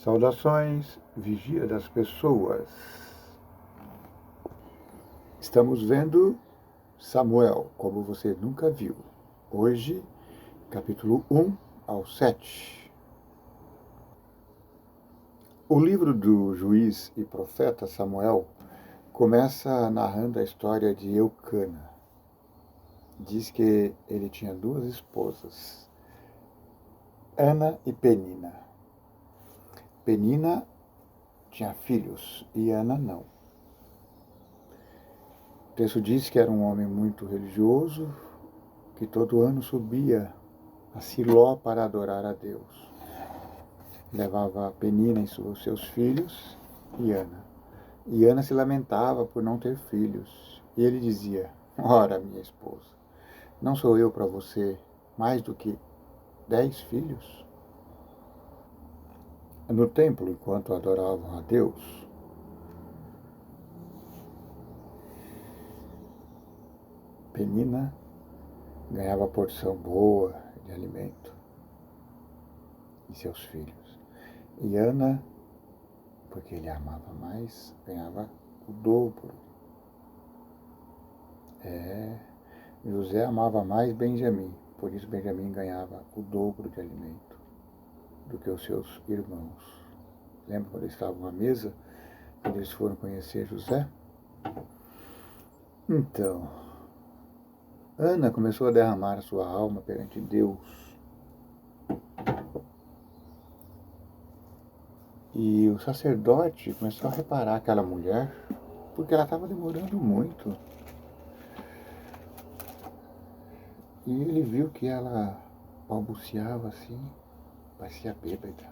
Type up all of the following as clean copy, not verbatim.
Saudações, vigia das pessoas. Estamos vendo Samuel, como você nunca viu. Hoje, capítulo 1 ao 7. O livro do juiz e profeta Samuel começa narrando a história de Eucana. Diz que ele tinha duas esposas, Ana e Penina. Penina tinha filhos e Ana não. O texto diz que era um homem muito religioso, que todo ano subia a Siló para adorar a Deus. Levava Penina e seus filhos e Ana. E Ana se lamentava por não ter filhos. E ele dizia: ora, minha esposa, não sou eu para você mais do que 10 filhos? No templo, enquanto adoravam a Deus, Penina ganhava porção boa de alimento e seus filhos. E Ana, porque ele amava mais, ganhava o dobro. José amava mais Benjamim, por isso Benjamim ganhava o dobro de alimento do que os seus irmãos. Lembra quando eles estavam à mesa, quando eles foram conhecer José? Então, Ana começou a derramar a sua alma perante Deus. E o sacerdote começou a reparar aquela mulher, porque ela estava demorando muito. E ele viu que ela balbuciava assim, parecia bêbada.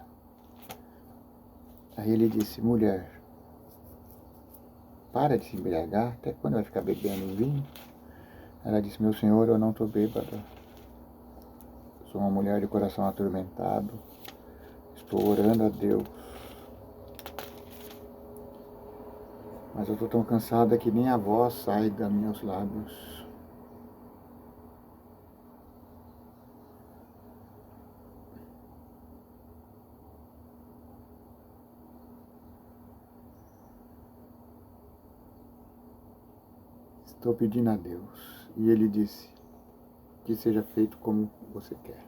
Aí ele disse: mulher, para de se embriagar, até quando vai ficar bebendo vinho? Ela disse: meu senhor, eu não estou bêbada. Sou uma mulher de coração atormentado. Estou orando a Deus. Mas eu estou tão cansada que nem a voz sai dos meus lábios. Estou pedindo a Deus. E ele disse: que seja feito como você quer.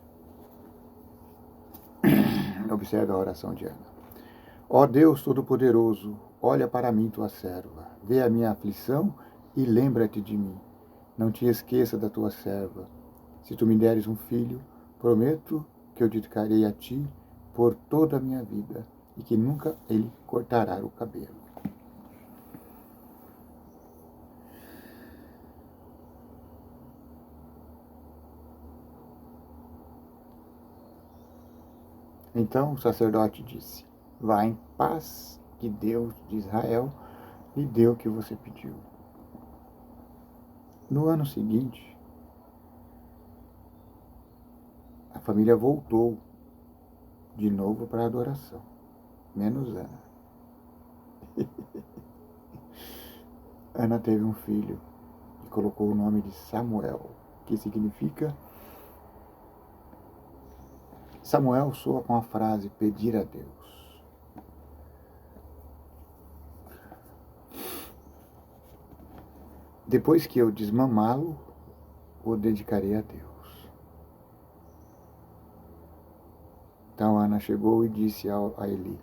Observe a oração de Ana. Ó Deus Todo-Poderoso, olha para mim, tua serva. Vê a minha aflição e lembra-te de mim. Não te esqueça da tua serva. Se tu me deres um filho, prometo que eu dedicarei a ti por toda a minha vida e que nunca ele cortará o cabelo. Então o sacerdote disse: vá em paz, que Deus de Israel lhe deu o que você pediu. No ano seguinte, a família voltou de novo para a adoração, menos Ana. Ana teve um filho e colocou o nome de Samuel, que significa... Samuel soa com a frase pedir a Deus. Depois que eu desmamá-lo, o dedicarei a Deus. Então Ana chegou e disse a Eli: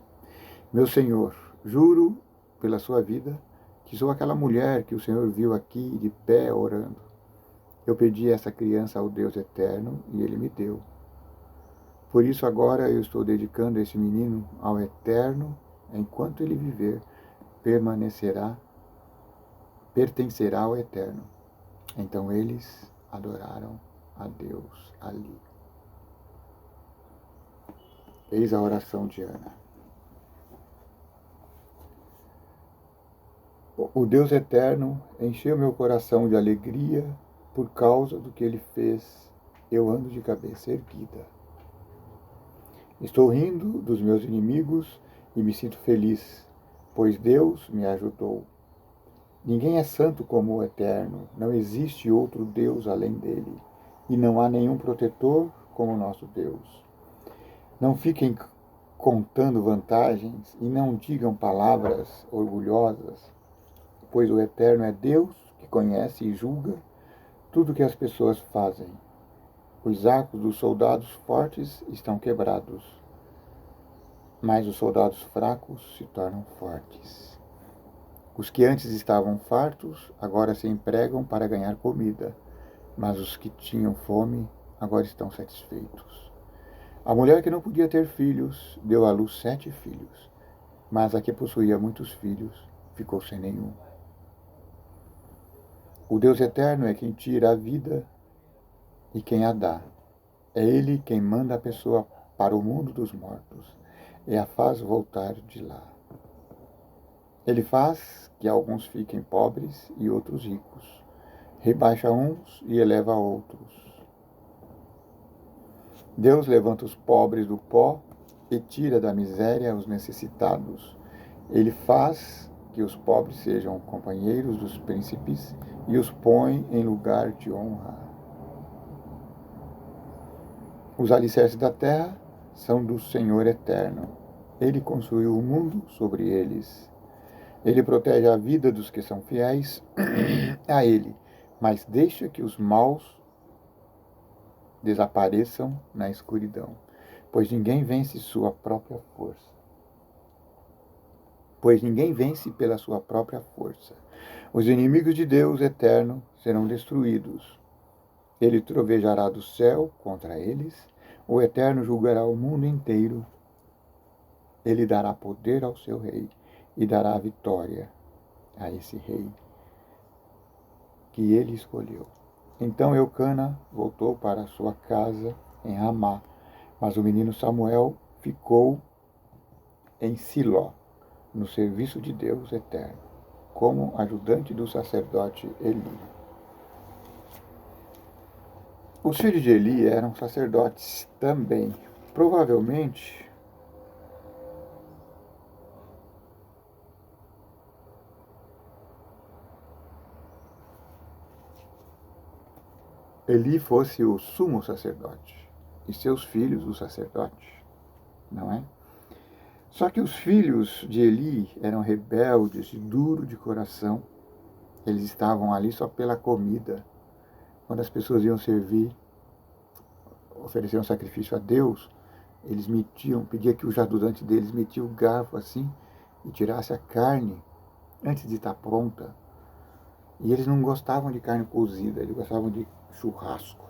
meu senhor, juro pela sua vida que sou aquela mulher que o Senhor viu aqui de pé orando. Eu pedi essa criança ao Deus eterno e ele me deu. Por isso agora eu estou dedicando esse menino ao eterno. Enquanto ele viver, pertencerá ao eterno. Então eles adoraram a Deus ali. Eis a oração de Ana. O Deus eterno encheu meu coração de alegria por causa do que ele fez. Eu ando de cabeça erguida. Estou rindo dos meus inimigos e me sinto feliz, pois Deus me ajudou. Ninguém é santo como o Eterno, não existe outro Deus além dele, e não há nenhum protetor como o nosso Deus. Não fiquem contando vantagens, e não digam palavras orgulhosas, pois o Eterno é Deus que conhece e julga tudo que as pessoas fazem. Os arcos dos soldados fortes estão quebrados, mas os soldados fracos se tornam fortes. Os que antes estavam fartos, agora se empregam para ganhar comida, mas os que tinham fome, agora estão satisfeitos. A mulher que não podia ter filhos, deu à luz 7 filhos, mas a que possuía muitos filhos, ficou sem nenhum. O Deus eterno é quem tira a vida e quem a dá. É Ele quem manda a pessoa para o mundo dos mortos e a faz voltar de lá. Ele faz que alguns fiquem pobres e outros ricos. Rebaixa uns e eleva outros. Deus levanta os pobres do pó e tira da miséria os necessitados. Ele faz que os pobres sejam companheiros dos príncipes e os põe em lugar de honra. Os alicerces da terra são do Senhor eterno. Ele construiu o mundo sobre eles. Ele protege a vida dos que são fiéis a Ele, mas deixa que os maus desapareçam na escuridão, pois ninguém vence sua própria força. Pois ninguém vence pela sua própria força. Os inimigos de Deus eterno serão destruídos. Ele trovejará do céu contra eles. O Eterno julgará o mundo inteiro. Ele dará poder ao seu rei e dará a vitória a esse rei que ele escolheu. Então Eucana voltou para sua casa em Ramá, mas o menino Samuel ficou em Siló, no serviço de Deus eterno, como ajudante do sacerdote Eli. Os filhos de Eli eram sacerdotes também. Provavelmente, Eli fosse o sumo sacerdote e seus filhos o sacerdote, não é? Só que os filhos de Eli eram rebeldes e duros de coração. Eles estavam ali só pela comida. Quando as pessoas iam servir, oferecer um sacrifício a Deus, eles pedia que o ajudante deles metia o garfo assim e tirasse a carne antes de estar pronta. E eles não gostavam de carne cozida, eles gostavam de churrasco.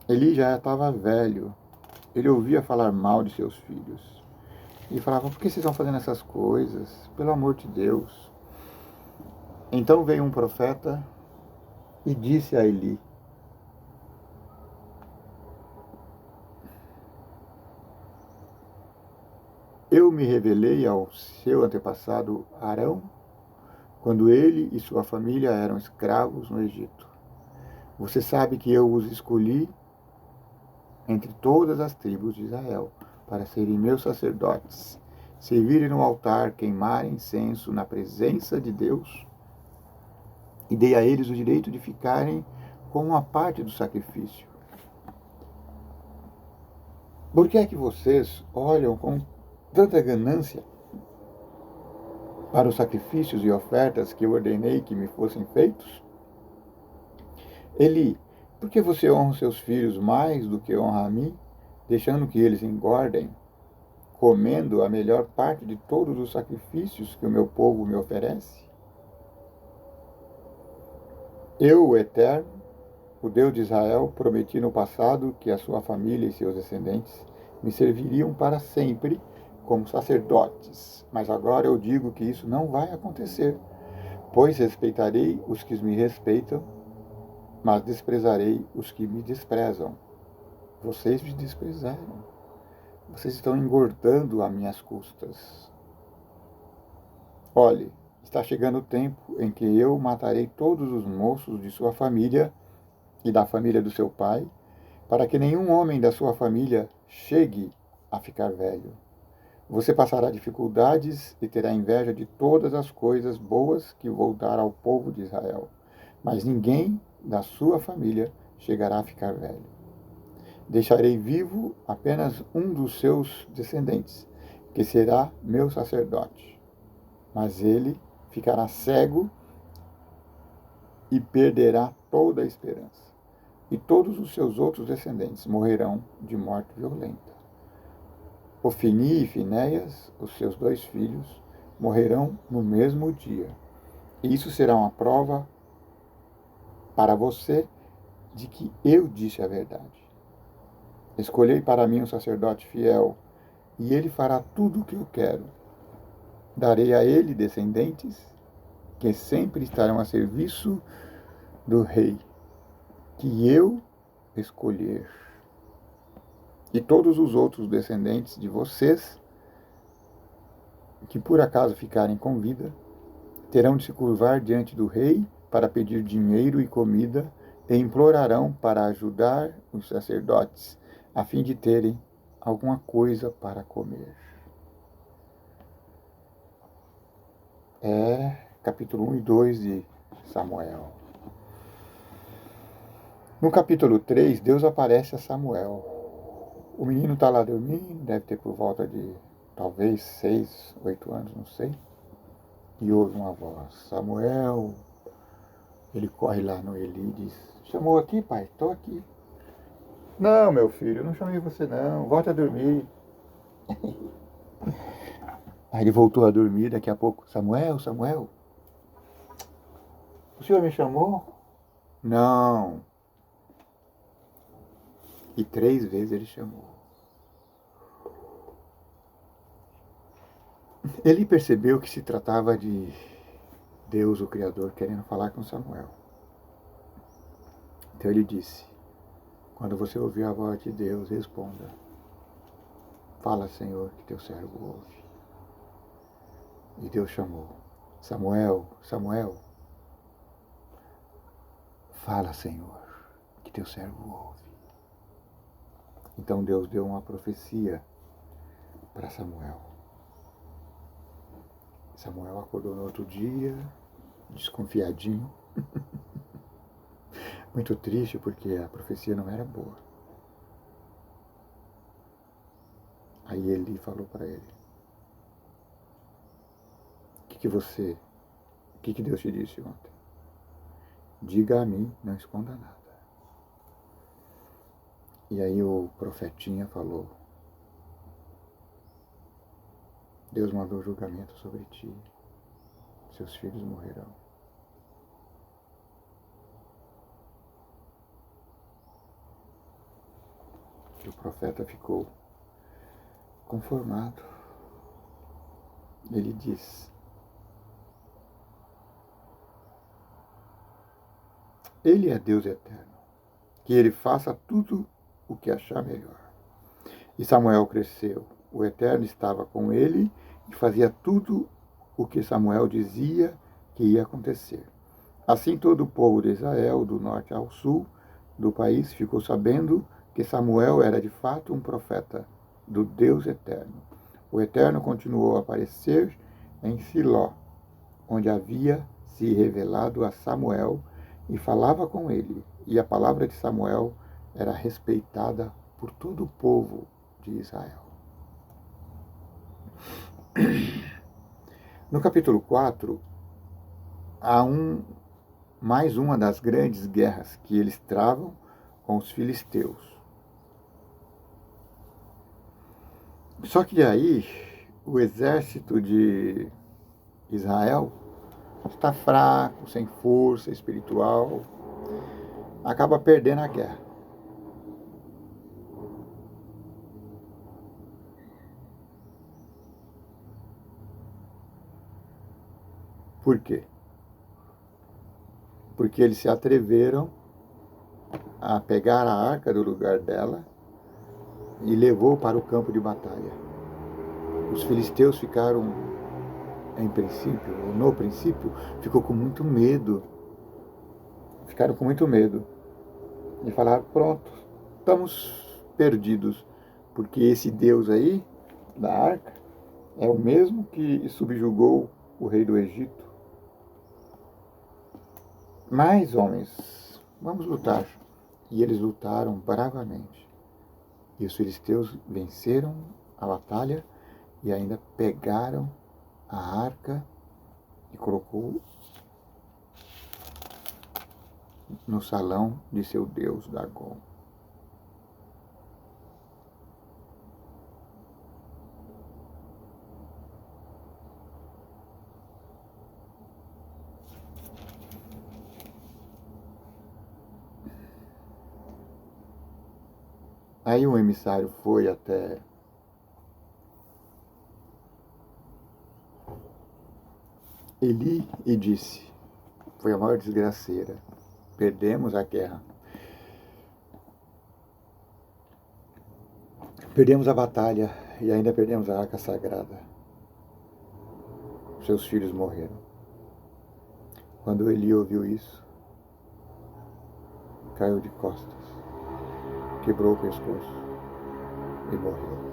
Eli já estava velho. Ele ouvia falar mal de seus filhos. E falava, por que vocês estão fazendo essas coisas? Pelo amor de Deus. Então veio um profeta e disse a Eli, eu me revelei ao seu antepassado Arão, quando ele e sua família eram escravos no Egito. Você sabe que eu os escolhi entre todas as tribos de Israel, para serem meus sacerdotes, servirem no altar, queimarem incenso na presença de Deus, e dei a eles o direito de ficarem com uma parte do sacrifício. Por que é que vocês olham com tanta ganância para os sacrifícios e ofertas que eu ordenei que me fossem feitos? Eli, por que você honra seus filhos mais do que honra a mim, deixando que eles engordem, comendo a melhor parte de todos os sacrifícios que o meu povo me oferece? Eu, o Eterno, o Deus de Israel, prometi no passado que a sua família e seus descendentes me serviriam para sempre como sacerdotes, mas agora eu digo que isso não vai acontecer, pois respeitarei os que me respeitam, mas desprezarei os que me desprezam. Vocês me desprezaram. Vocês estão engordando a minhas custas. Olhe, está chegando o tempo em que eu matarei todos os moços de sua família e da família do seu pai, para que nenhum homem da sua família chegue a ficar velho. Você passará dificuldades e terá inveja de todas as coisas boas que vou dar ao povo de Israel, mas ninguém da sua família chegará a ficar velho. Deixarei vivo apenas um dos seus descendentes, que será meu sacerdote. Mas ele ficará cego e perderá toda a esperança. E todos os seus outros descendentes morrerão de morte violenta. Ofni e Finéias, os seus 2 filhos, morrerão no mesmo dia. E isso será uma prova para você de que eu disse a verdade. Escolhei para mim um sacerdote fiel, e ele fará tudo o que eu quero. Darei a ele descendentes que sempre estarão a serviço do rei, que eu escolher. E todos os outros descendentes de vocês, que por acaso ficarem com vida, terão de se curvar diante do rei para pedir dinheiro e comida e implorarão para ajudar os sacerdotes, a fim de terem alguma coisa para comer. Capítulo 1 e 2 de Samuel. No capítulo 3, Deus aparece a Samuel. O menino está lá dormindo, deve ter por volta de talvez 6, 8 anos, não sei. E ouve uma voz: Samuel. Ele corre lá no Eli e diz: chamou aqui, pai? Estou aqui. Não, meu filho, eu não chamei você não, volta a dormir. Aí ele voltou a dormir, daqui a pouco: Samuel, Samuel, o senhor me chamou? Não. E 3 vezes ele chamou. Ele percebeu que se tratava de Deus, o Criador, querendo falar com Samuel. Então ele disse: quando você ouvir a voz de Deus, responda: fala, Senhor, que teu servo ouve. E Deus chamou: Samuel, Samuel. Fala, Senhor, que teu servo ouve. Então Deus deu uma profecia para Samuel. Samuel acordou no outro dia, desconfiadinho, muito triste porque a profecia não era boa. Aí ele falou para ele: o que Deus te disse ontem? Diga a mim, não esconda nada. E aí o profetinha falou: Deus mandou julgamento sobre ti, seus filhos morrerão. E o profeta ficou conformado. Ele diz: Ele é Deus eterno, que ele faça tudo o que achar melhor. E Samuel cresceu, o Eterno estava com ele e fazia tudo o que Samuel dizia que ia acontecer. Assim todo o povo de Israel, do norte ao sul do país, ficou sabendo que Samuel era de fato um profeta do Deus Eterno. O Eterno continuou a aparecer em Siló, onde havia se revelado a Samuel, e falava com ele, e a palavra de Samuel era respeitada por todo o povo de Israel. No capítulo 4, há mais uma das grandes guerras que eles travam com os filisteus. Só que aí o exército de Israel está fraco, sem força espiritual, acaba perdendo a guerra. Por quê? Porque eles se atreveram a pegar a arca do lugar dela e levou para o campo de batalha. Os filisteus ficaram, no princípio, ficou com muito medo. Ficaram com muito medo. E falaram: pronto, estamos perdidos, porque esse Deus aí, da arca, é o mesmo que subjugou o rei do Egito. Mas, homens, vamos lutar. E eles lutaram bravamente. E os filisteus venceram a batalha e ainda pegaram a arca e colocou no salão de seu deus Dagon. Aí um emissário foi até Eli e disse: foi a maior desgraceira, perdemos a guerra, perdemos a batalha e ainda perdemos a arca sagrada. Seus filhos morreram. Quando Eli ouviu isso, caiu de costas, quebrou o pescoço e morreu.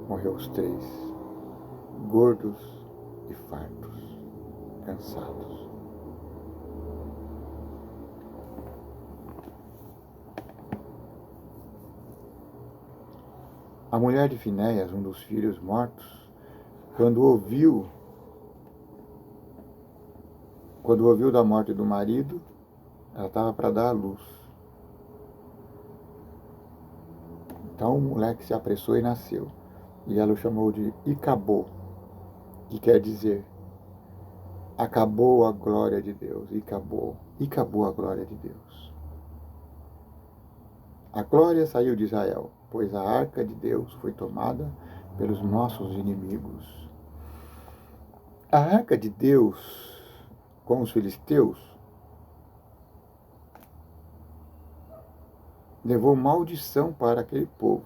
Morreu os três, gordos e fartos, cansados. A mulher de Finéias, um dos filhos mortos, quando ouviu da morte do marido, ela estava para dar à luz. Então o moleque se apressou e nasceu. E ela o chamou de Icabô, que quer dizer: acabou a glória de Deus. Icabô a glória de Deus. A glória saiu de Israel, pois a arca de Deus foi tomada pelos nossos inimigos. A arca de Deus com os filisteus levou maldição para aquele povo.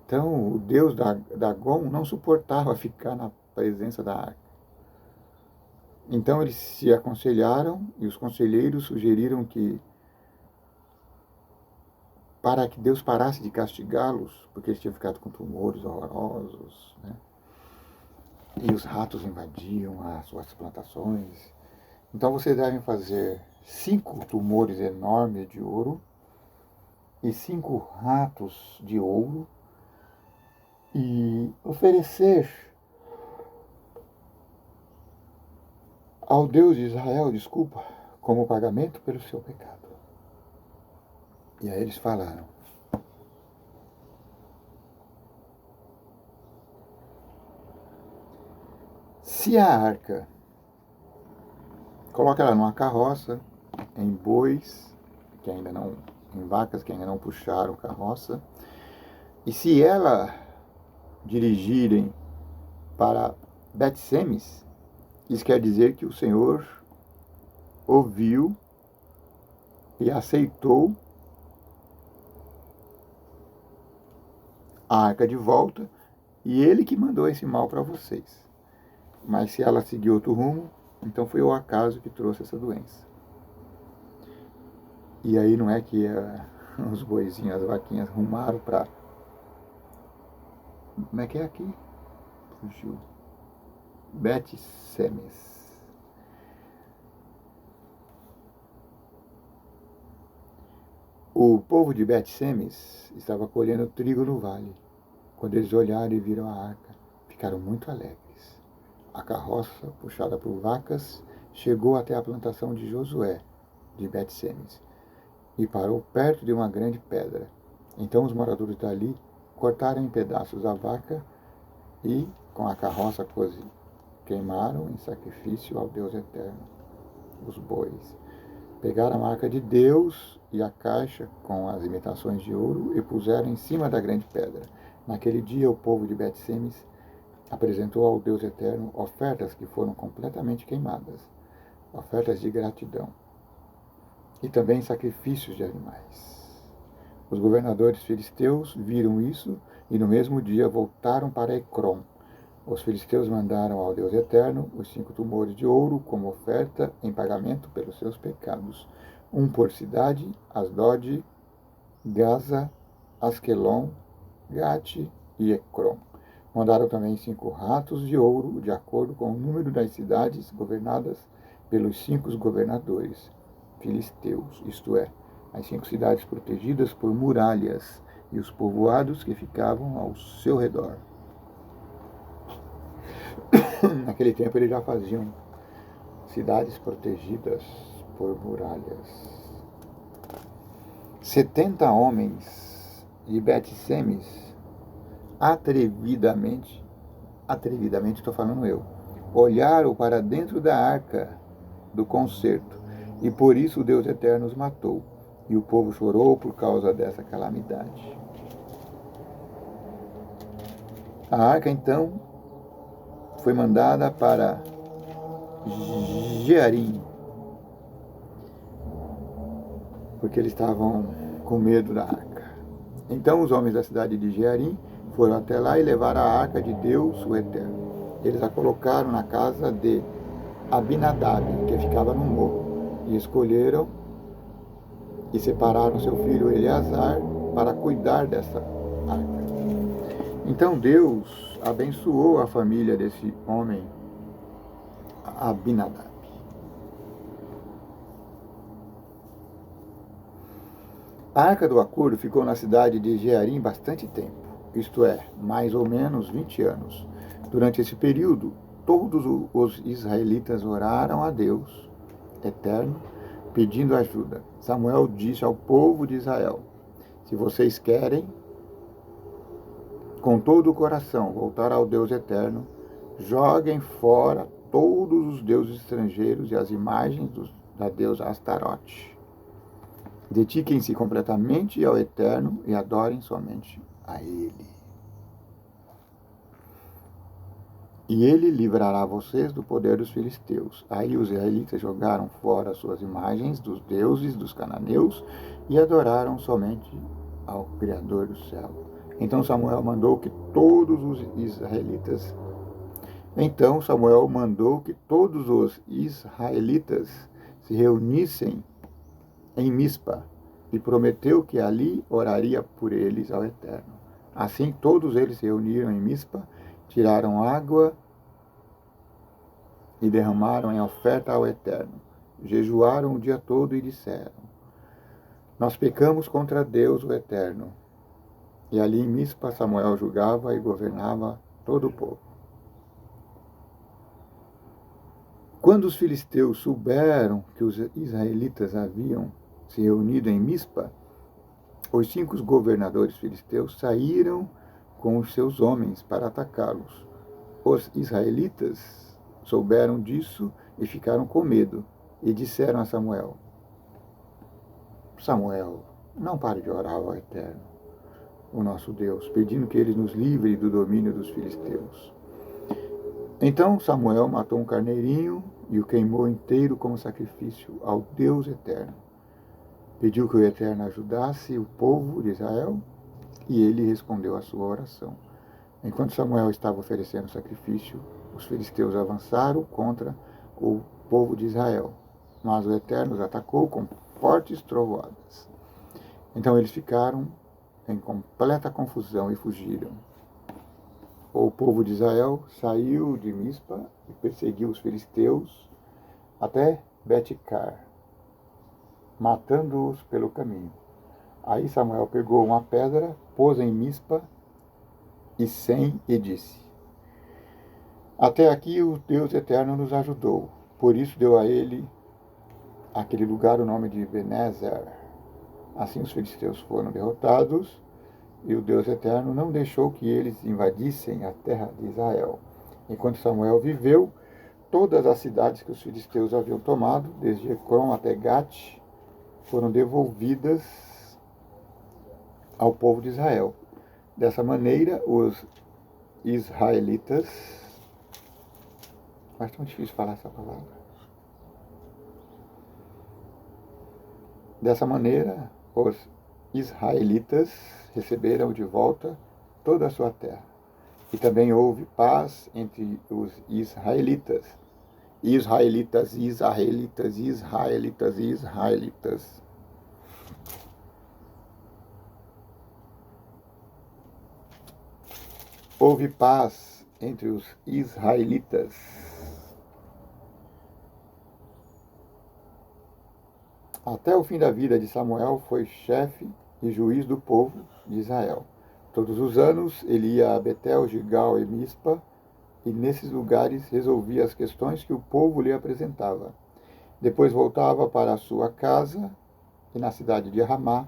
Então, o deus Dagon não suportava ficar na presença da arca. Então, eles se aconselharam e os conselheiros sugeriram que, para que Deus parasse de castigá-los, porque eles tinham ficado com tumores horrorosos, né? E os ratos invadiam as suas plantações. Então, vocês devem fazer 5 tumores enormes de ouro e 5 ratos de ouro e oferecer ao Deus de Israel, como pagamento pelo seu pecado. E aí eles falaram: se a arca, coloca ela numa carroça, em bois, em vacas que ainda não puxaram carroça, e se ela dirigirem para Bet-Semes, isso quer dizer que o Senhor ouviu e aceitou a arca de volta, e ele que mandou esse mal para vocês. Mas se ela seguir outro rumo, então foi o acaso que trouxe essa doença. E aí não é que os boizinhos, as vaquinhas rumaram para... Como é que é aqui? Fugiu. Bet-Semes. O povo de Bet-Semes estava colhendo trigo no vale. Quando eles olharam e viram a arca, ficaram muito alegres. A carroça, puxada por vacas, chegou até a plantação de Josué, de Bet-Semes, e parou perto de uma grande pedra. Então os moradores dali cortaram em pedaços a vaca e, com a carroça, queimaram em sacrifício ao Deus eterno os bois. Pegaram a arca de Deus e a caixa com as imitações de ouro e puseram em cima da grande pedra. Naquele dia, o povo de Bet-Semes apresentou ao Deus eterno ofertas que foram completamente queimadas, ofertas de gratidão, e também sacrifícios de animais. Os governadores filisteus viram isso e no mesmo dia voltaram para Ecrom. Os filisteus mandaram ao Deus eterno os 5 tumores de ouro como oferta em pagamento pelos seus pecados, um por cidade: Asdod, Gaza, Asquelon, Gate e Ecrom. Mandaram também 5 ratos de ouro, de acordo com o número das cidades governadas pelos 5 governadores. filisteus, isto é, as 5 cidades protegidas por muralhas e os povoados que ficavam ao seu redor. Naquele tempo eles já faziam cidades protegidas por muralhas. 70 homens de Bet-Semes, atrevidamente estou falando eu, olharam para dentro da arca do concerto, e por isso o Deus Eterno os matou, e o povo chorou por causa dessa calamidade. A arca, então, foi mandada para Jearim, porque eles estavam com medo da arca. Então os homens da cidade de Jearim foram até lá e levaram a arca de Deus, o Eterno. Eles a colocaram na casa de Abinadab, que ficava no morro, e escolheram e separaram seu filho Eleazar para cuidar dessa arca. Então Deus abençoou a família desse homem, Abinadab. A arca do acordo ficou na cidade de Jearim bastante tempo, isto é, mais ou menos 20 anos. Durante esse período, todos os israelitas oraram a Deus Eterno, pedindo ajuda. Samuel disse ao povo de Israel: se vocês querem, com todo o coração, voltar ao Deus Eterno, joguem fora todos os deuses estrangeiros e as imagens da deusa Astarote. Dediquem-se completamente ao Eterno e adorem somente a Ele. E Ele livrará vocês do poder dos filisteus. Aí os israelitas jogaram fora suas imagens dos deuses dos cananeus e adoraram somente ao Criador do céu. Então Samuel mandou que todos os israelitas se reunissem em Mispa, e prometeu que ali oraria por eles ao Eterno. Assim todos eles se reuniram em Mispa, tiraram água e derramaram em oferta ao Eterno. Jejuaram o dia todo e disseram: nós pecamos contra Deus o Eterno. E ali em Mispa Samuel julgava e governava todo o povo. Quando os filisteus souberam que os israelitas haviam se reunido em Mispa, os 5 governadores filisteus saíram com os seus homens para atacá-los. Os israelitas souberam disso e ficaram com medo, e disseram a Samuel: Samuel, não pare de orar ao Eterno, o nosso Deus, pedindo que Ele nos livre do domínio dos filisteus. Então Samuel matou um carneirinho e o queimou inteiro como sacrifício ao Deus Eterno. Pediu que o Eterno ajudasse o povo de Israel, e ele respondeu à sua oração. Enquanto Samuel estava oferecendo sacrifício, os filisteus avançaram contra o povo de Israel, mas o Eterno os atacou com fortes trovoadas. Então eles ficaram em completa confusão e fugiram. O povo de Israel saiu de Mispa e perseguiu os filisteus até Bet-car, matando-os pelo caminho. Aí Samuel pegou uma pedra, pôs em Mispa e Sem e disse: até aqui o Deus Eterno nos ajudou. Por isso deu a ele aquele lugar o nome de Ebenezer. Assim os filisteus foram derrotados e o Deus Eterno não deixou que eles invadissem a terra de Israel. Enquanto Samuel viveu, todas as cidades que os filisteus haviam tomado, desde Ecrom até Gate, foram devolvidas ao povo de Israel. Dessa maneira, os israelitas... Mas é tão difícil falar essa palavra. Dessa maneira, os israelitas receberam de volta toda a sua terra. E também houve paz entre os israelitas. Israelitas. Houve paz entre os israelitas. Até o fim da vida de Samuel foi chefe e juiz do povo de Israel. Todos os anos ele ia a Betel, Gilgal e Mispa, e nesses lugares resolvia as questões que o povo lhe apresentava. Depois voltava para a sua casa e na cidade de Ramá,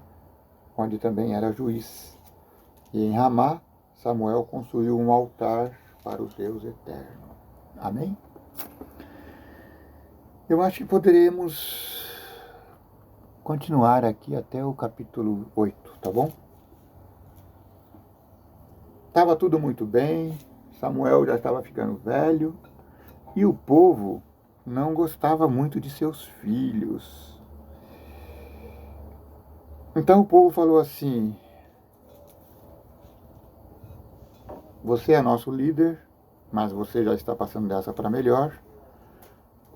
onde também era juiz. E em Ramá, Samuel construiu um altar para o Deus eterno. Amém? Eu acho que poderemos continuar aqui até o capítulo 8, tá bom? Estava tudo muito bem, Samuel já estava ficando velho e o povo não gostava muito de seus filhos. Então o povo falou assim: você é nosso líder, mas você já está passando dessa para melhor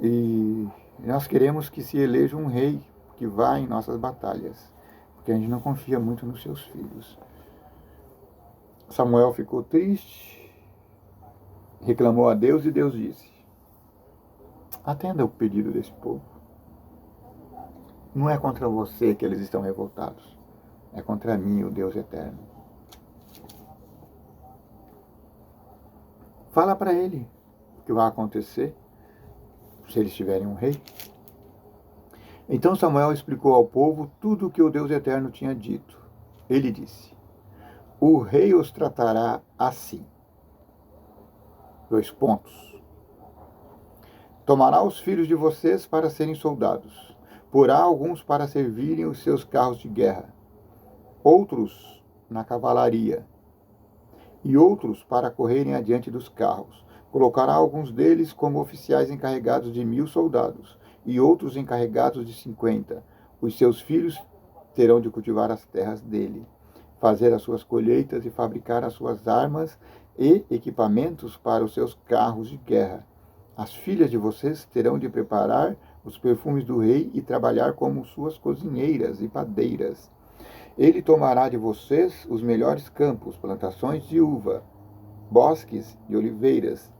e nós queremos que se eleja um rei que vá em nossas batalhas, porque a gente não confia muito nos seus filhos. Samuel ficou triste, reclamou a Deus e Deus disse: atenda o pedido desse povo. Não é contra você que eles estão revoltados, é contra mim, o Deus eterno. Fala para ele o que vai acontecer se eles tiverem um rei. Então Samuel explicou ao povo tudo o que o Deus eterno tinha dito. Ele disse: o rei os tratará assim. 2 pontos. Tomará os filhos de vocês para serem soldados. Porá alguns para servirem os seus carros de guerra, outros na cavalaria, e outros para correrem adiante dos carros. Colocará alguns deles como oficiais encarregados de 1000 soldados, e outros encarregados de 50. Os seus filhos terão de cultivar as terras dele, fazer as suas colheitas e fabricar as suas armas e equipamentos para os seus carros de guerra. As filhas de vocês terão de preparar os perfumes do rei e trabalhar como suas cozinheiras e padeiras. Ele tomará de vocês os melhores campos, plantações de uva, bosques de oliveiras,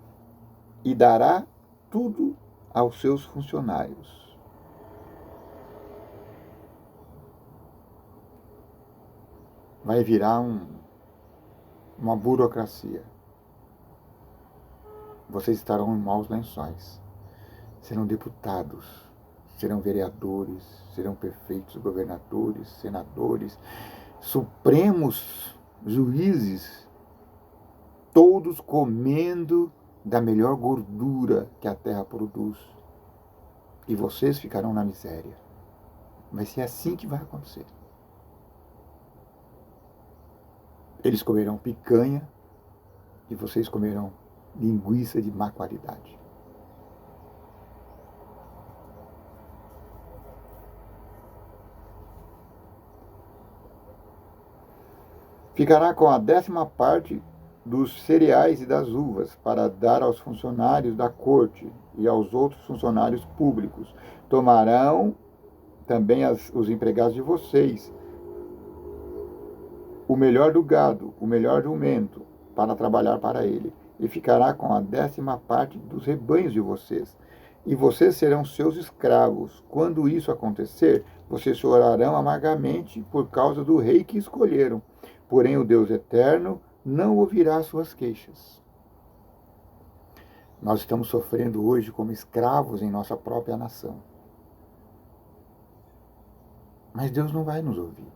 e dará tudo aos seus funcionários. Vai virar uma burocracia. Vocês estarão em maus lençóis. Serão deputados, serão vereadores, serão prefeitos, governadores, senadores, supremos juízes, todos comendo da melhor gordura que a terra produz. E vocês ficarão na miséria. Vai ser assim que vai acontecer. Eles comerão picanha e vocês comerão linguiça de má qualidade. Ficará com a 10ª parte dos cereais e das uvas, para dar aos funcionários da corte e aos outros funcionários públicos. Tomarão também os empregados de vocês, o melhor do gado, o melhor jumento, para trabalhar para ele. E ficará com a 10ª parte dos rebanhos de vocês. E vocês serão seus escravos. Quando isso acontecer, vocês chorarão amargamente por causa do rei que escolheram. Porém, o Deus eterno não ouvirá suas queixas. Nós estamos sofrendo hoje como escravos em nossa própria nação. Mas Deus não vai nos ouvir.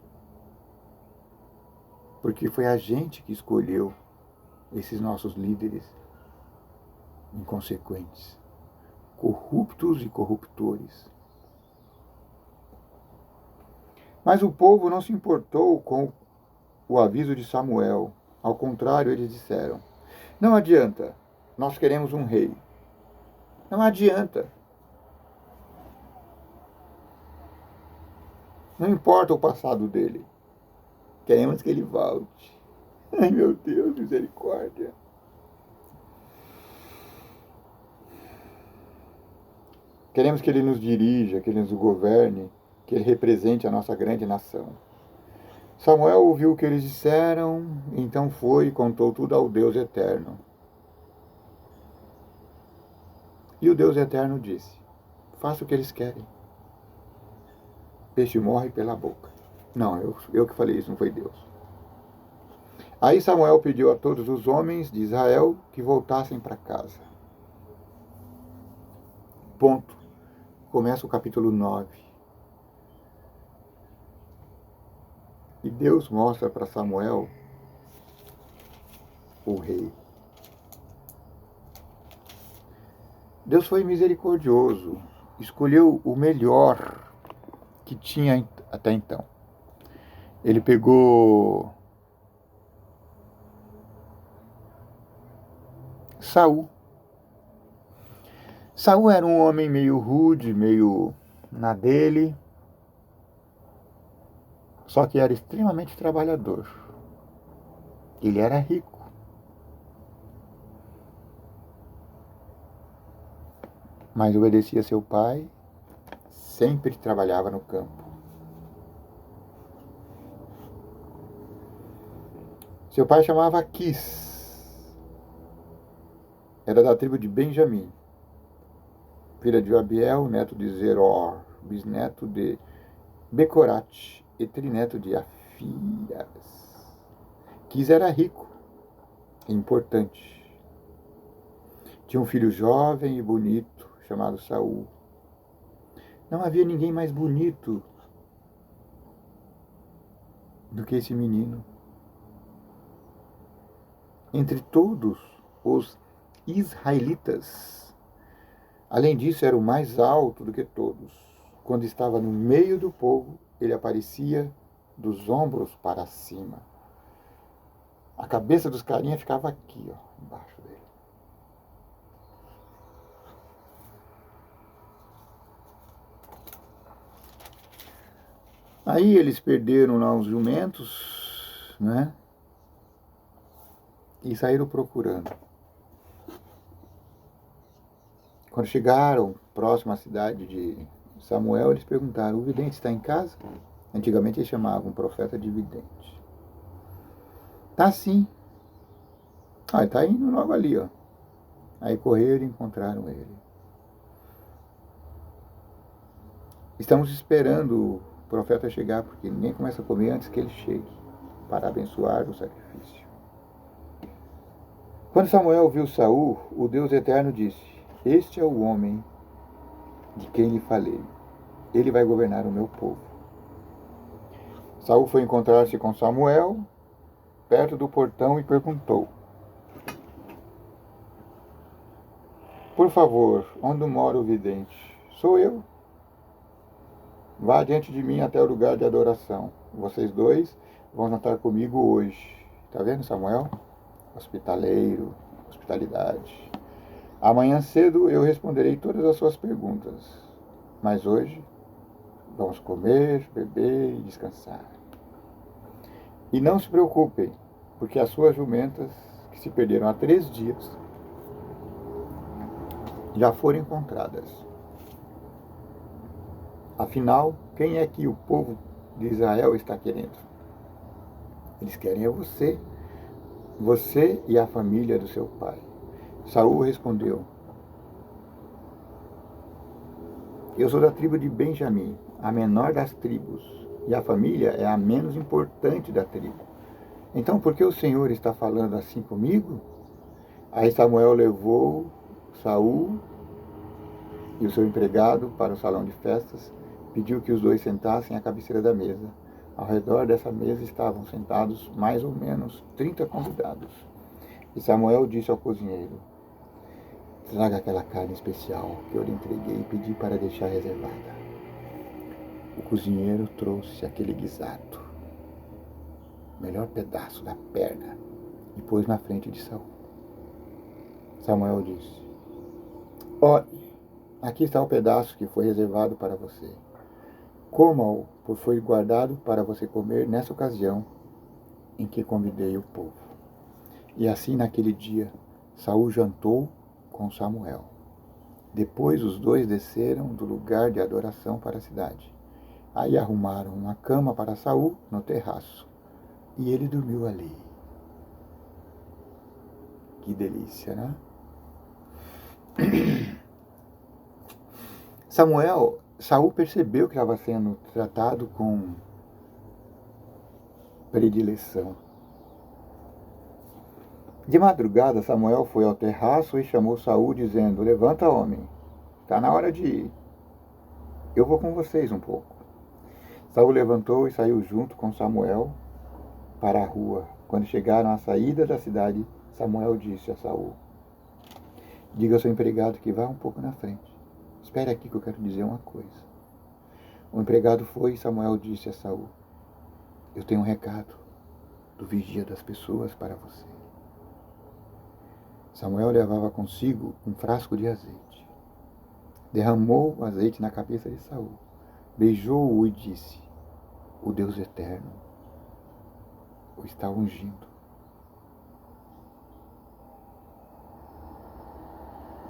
Porque foi a gente que escolheu esses nossos líderes inconsequentes, corruptos e corruptores. Mas o povo não se importou com o aviso de Samuel. Ao contrário, eles disseram: não adianta, nós queremos um rei. Não adianta. Não importa o passado dele. Queremos que ele volte. Ai, meu Deus, misericórdia. Queremos que ele nos dirija, que ele nos governe, que ele represente a nossa grande nação. Samuel ouviu o que eles disseram, então foi e contou tudo ao Deus eterno. E o Deus eterno disse: faça o que eles querem. peixe morre pela boca. Não, eu que falei isso, não foi Deus. Aí Samuel pediu a todos os homens de Israel que voltassem para casa. Ponto. Começa o capítulo 9. E Deus mostra para Samuel o rei. Deus foi misericordioso, escolheu o melhor que tinha até então. Ele pegou Saul. Saul era um homem meio rude, meio na dele, só que era extremamente trabalhador. Ele era rico. Mas obedecia seu pai, sempre trabalhava no campo. Seu pai chamava Quis, era da tribo de Benjamim, filha de Abiel, neto de Zeror, bisneto de Becorate e trineto de Afias. Quis era rico e importante. Tinha um filho jovem e bonito, chamado Saul. Não havia ninguém mais bonito do que esse menino. Entre todos os israelitas. Além disso, era o mais alto do que todos. Quando estava no meio do povo, ele aparecia dos ombros para cima. A cabeça dos carinha ficava aqui, ó, embaixo dele. Aí eles perderam lá os jumentos, né? E saíram procurando. Quando chegaram próximo à cidade de Samuel, eles perguntaram: o vidente está em casa? Antigamente eles chamavam um profeta de vidente. Tá sim. Ah, ele está indo logo ali, ó. Aí correram e encontraram ele. Estamos esperando o profeta chegar, porque ninguém começa a comer antes que ele chegue, para abençoar o sacrifício. Quando Samuel viu Saul, o Deus Eterno disse: este é o homem de quem lhe falei. Ele vai governar o meu povo. Saul foi encontrar-se com Samuel perto do portão e perguntou: por favor, onde mora o vidente? Sou eu. Vá diante de mim até o lugar de adoração. Vocês dois vão jantar comigo hoje. Tá vendo, Samuel? Hospitaleiro, hospitalidade. Amanhã cedo eu responderei todas as suas perguntas. Mas hoje vamos comer, beber e descansar. E não se preocupem, porque as suas jumentas, que se perderam há 3 dias, já foram encontradas. Afinal, quem é que o povo de Israel está querendo? Eles querem é você e a família do seu pai. Saul respondeu: eu sou da tribo de Benjamim, a menor das tribos, e a família é a menos importante da tribo. Então, por que o Senhor está falando assim comigo? Aí Samuel levou Saul e o seu empregado para o salão de festas, pediu que os dois sentassem à cabeceira da mesa. Ao redor dessa mesa estavam sentados mais ou menos 30 convidados. E Samuel disse ao cozinheiro: traga aquela carne especial que eu lhe entreguei e pedi para deixar reservada. O cozinheiro trouxe aquele guisado, o melhor pedaço da perna, e pôs na frente de Saul. Samuel disse: olhe, aqui está o pedaço que foi reservado para você. Coma-o, pois foi guardado para você comer nessa ocasião em que convidei o povo. E assim, naquele dia, Saul jantou com Samuel. Depois os dois desceram do lugar de adoração para a cidade. Aí arrumaram uma cama para Saul no terraço, e ele dormiu ali. Que delícia, né? Samuel Saul percebeu que estava sendo tratado com predileção. De madrugada, Samuel foi ao terraço e chamou Saul, dizendo: levanta, homem, está na hora de ir. Eu vou com vocês um pouco. Saul levantou e saiu junto com Samuel para a rua. Quando chegaram à saída da cidade, Samuel disse a Saul: diga ao seu empregado que vá um pouco na frente. Espere aqui que eu quero dizer uma coisa. O empregado foi e Samuel disse a Saul: eu tenho um recado do vigia das pessoas para você. Samuel levava consigo um frasco de azeite. Derramou o azeite na cabeça de Saul, beijou-o e disse: o Deus eterno o está ungindo.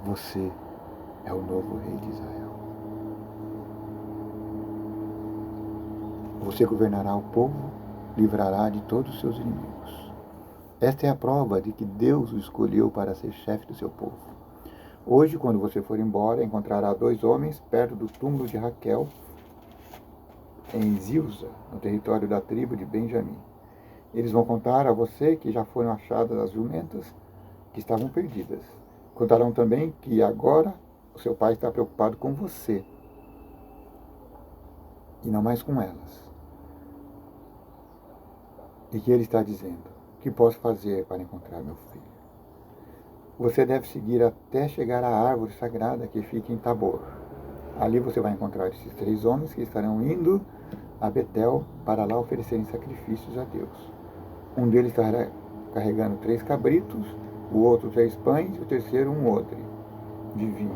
Você é o novo rei de Israel. Você governará o povo, livrará de todos os seus inimigos. Esta é a prova de que Deus o escolheu para ser chefe do seu povo. Hoje, quando você for embora, encontrará 2 homens perto do túmulo de Raquel, em Zilza, no território da tribo de Benjamim. Eles vão contar a você que já foram achadas as jumentas que estavam perdidas. Contarão também que agora o seu pai está preocupado com você e não mais com elas. E que ele está dizendo: o que posso fazer para encontrar meu filho? Você deve seguir até chegar à árvore sagrada que fica em Tabor. Ali você vai encontrar esses 3 homens que estarão indo a Betel para lá oferecerem sacrifícios a Deus. Um deles estará carregando 3 cabritos, o outro 3 pães e o terceiro um odre de vinho.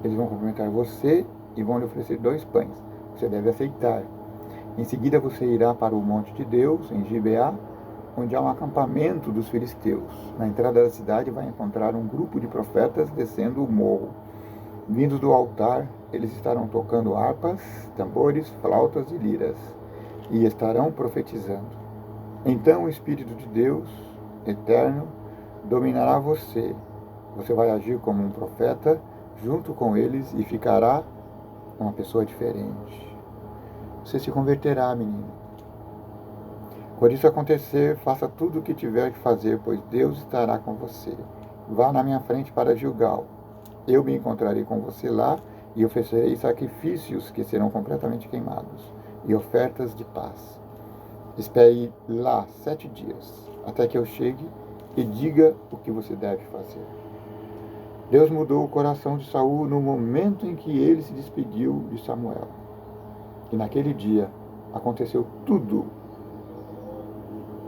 Eles vão cumprimentar você e vão lhe oferecer 2 pães. Você deve aceitar. Em seguida você irá para o monte de Deus, em Gibeá, onde há um acampamento dos filisteus. Na entrada da cidade vai encontrar um grupo de profetas descendo o morro. Vindos do altar, eles estarão tocando harpas, tambores, flautas e liras, e estarão profetizando. Então o Espírito de Deus, eterno, dominará você. Você vai agir como um profeta junto com eles e ficará uma pessoa diferente. Você se converterá, menino. Quando isso acontecer, faça tudo o que tiver que fazer, pois Deus estará com você. Vá na minha frente para Gilgal. Eu me encontrarei com você lá e oferecerei sacrifícios que serão completamente queimados e ofertas de paz. Espere lá 7 dias, até que eu chegue e diga o que você deve fazer. Deus mudou o coração de Saul no momento em que ele se despediu de Samuel. E naquele dia aconteceu tudo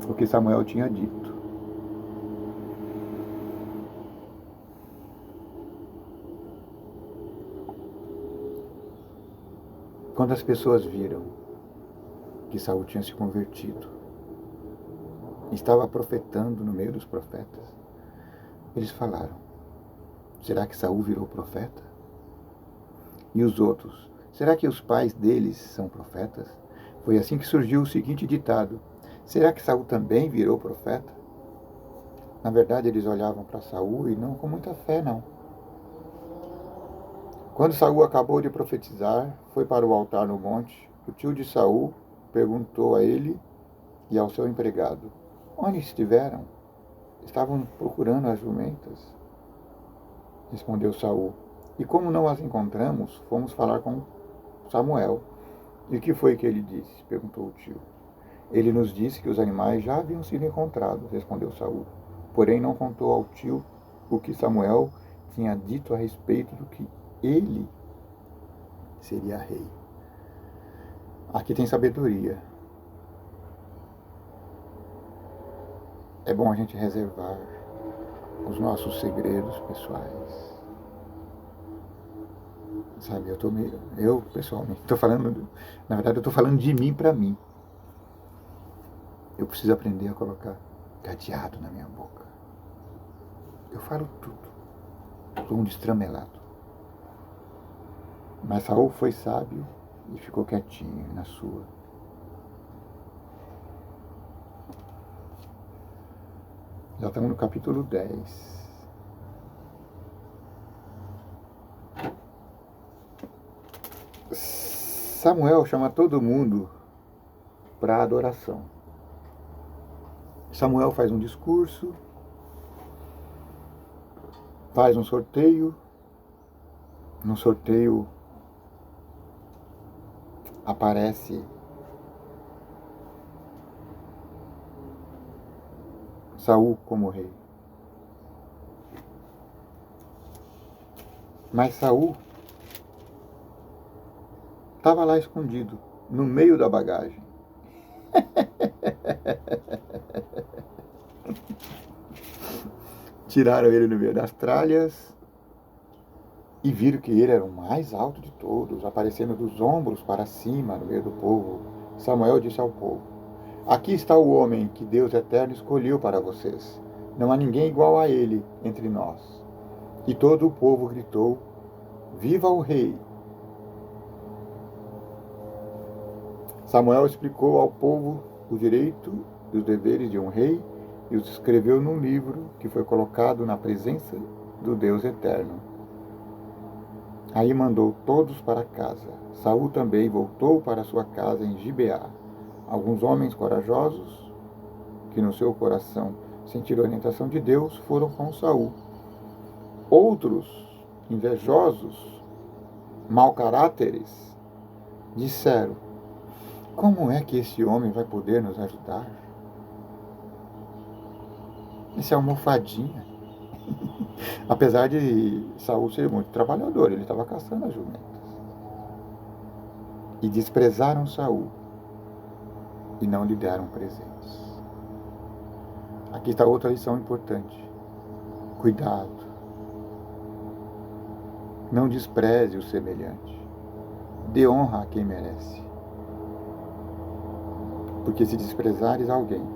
o que Samuel tinha dito. Quando as pessoas viram que Saul tinha se convertido, estava profetando no meio dos profetas, eles falaram: será que Saul virou profeta? E os outros: será que os pais deles são profetas? Foi assim que surgiu o seguinte ditado: será que Saul também virou profeta? Na verdade, eles olhavam para Saul e não com muita fé, não. Quando Saul acabou de profetizar, foi para o altar no monte. O tio de Saul perguntou a ele e ao seu empregado: onde estiveram? Estavam procurando as jumentas. Respondeu Saul: e como não as encontramos, fomos falar com Samuel. E o que foi que ele disse? Perguntou o tio. Ele nos disse que os animais já haviam sido encontrados, respondeu Saul. Porém não contou ao tio o que Samuel tinha dito a respeito do que ele seria rei. Aqui tem sabedoria. É bom a gente reservar os nossos segredos pessoais. Sabe, eu pessoalmente estou falando, na verdade eu estou falando de mim para mim. Eu preciso aprender a colocar cadeado na minha boca. Eu falo tudo. Sou um destramelado. Mas Saul foi sábio e ficou quietinho na sua. Já estamos no capítulo 10. Samuel chama todo mundo para a adoração. Samuel faz um discurso, faz um sorteio. No sorteio aparece Saul como rei. Mas Saul estava lá escondido, no meio da bagagem. Tiraram ele no meio das tralhas e viram que ele era o mais alto de todos, aparecendo dos ombros para cima no meio do povo. Samuel disse ao povo: aqui está o homem que Deus eterno escolheu para vocês. Não há ninguém igual a ele entre nós. E todo o povo gritou: viva o rei! Samuel explicou ao povo o direito e os deveres de um rei e os escreveu num livro que foi colocado na presença do Deus eterno. Aí mandou todos para casa. Saul também voltou para sua casa em Gibeá. Alguns homens corajosos, que no seu coração sentiram a orientação de Deus, foram com Saul. Outros, invejosos, mau caráteres, disseram: como é que esse homem vai poder nos ajudar? Esse é almofadinha. Apesar de Saul ser muito trabalhador, ele estava caçando as jumentas. E desprezaram Saul e não lhe deram presentes. Aqui está outra lição importante. Cuidado. Não despreze o semelhante. Dê honra a quem merece. Porque se desprezares alguém,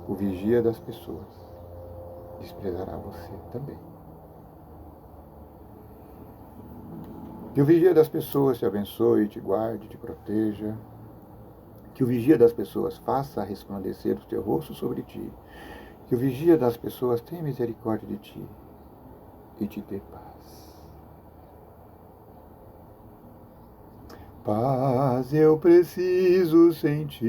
o vigia das pessoas desprezará você também. Que o vigia das pessoas te abençoe, te guarde, te proteja. Que o vigia das pessoas faça resplandecer o teu rosto sobre ti. Que o vigia das pessoas tenha misericórdia de ti e te dê paz. Paz eu preciso sentir.